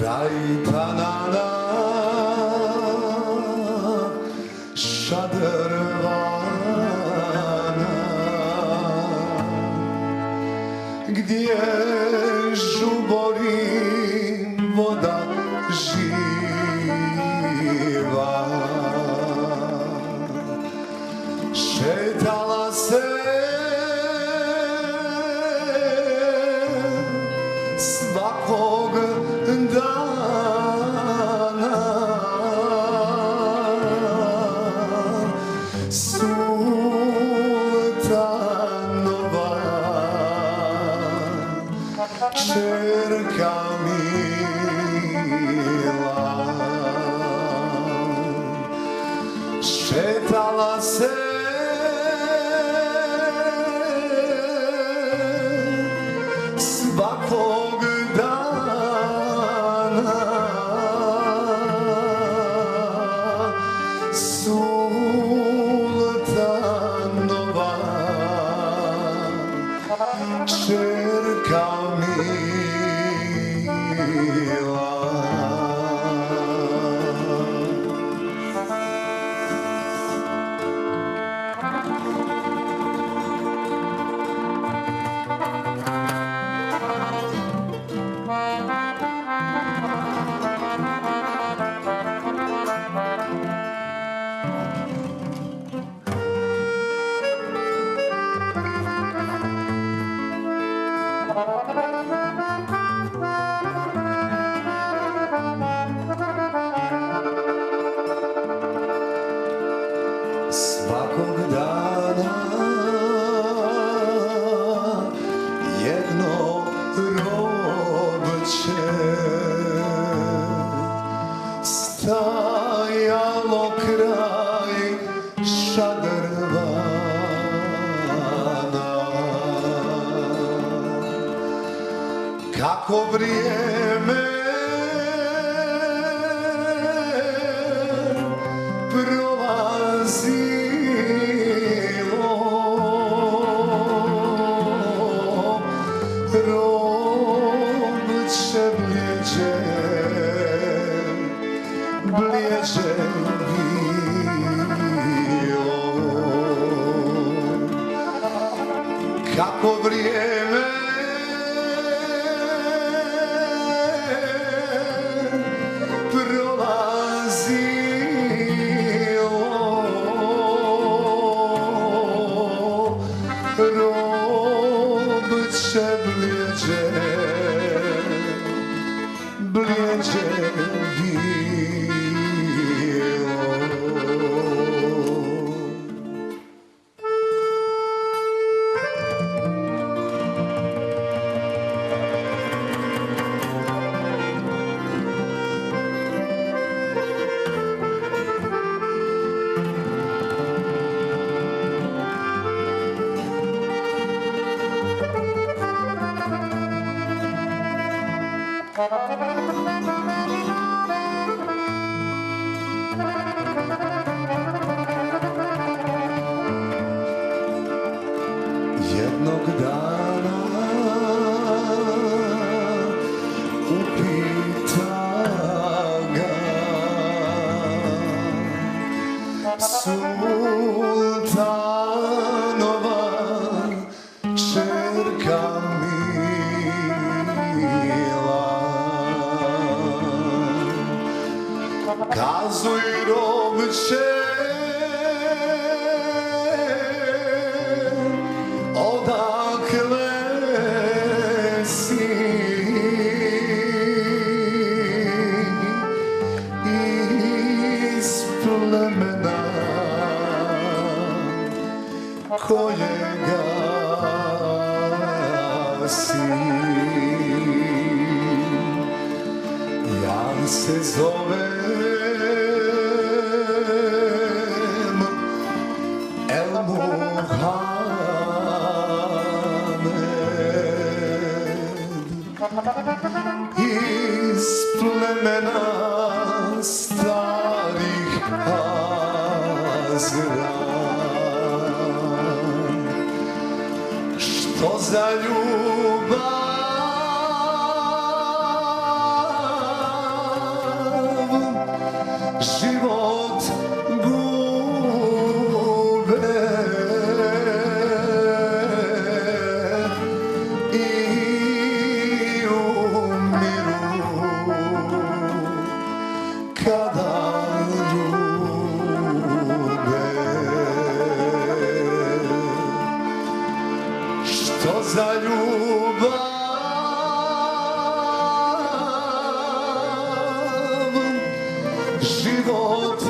kraj Tanana šadrvana, gdje žubori voda živa. Šetala se svakog dana Sultanova čerka mila. Šetala se svakog dana Sultanova čerka mila. Svakog dana jedno robče stajalo kraj šadrvana. Kako vrijeme prolazilo, robče bljeđe bilo. Kako vrijeme robče bljeđe bilo. Jednog dana upita ga Sultanova čerka mila. Kazuj robče, odakle si? Iz plemena kojega si. Ja se zovem El Muhammed, iz plemena starih Hazra. Što za ljubav život gube i umiru kada ljube. Što za ljubav život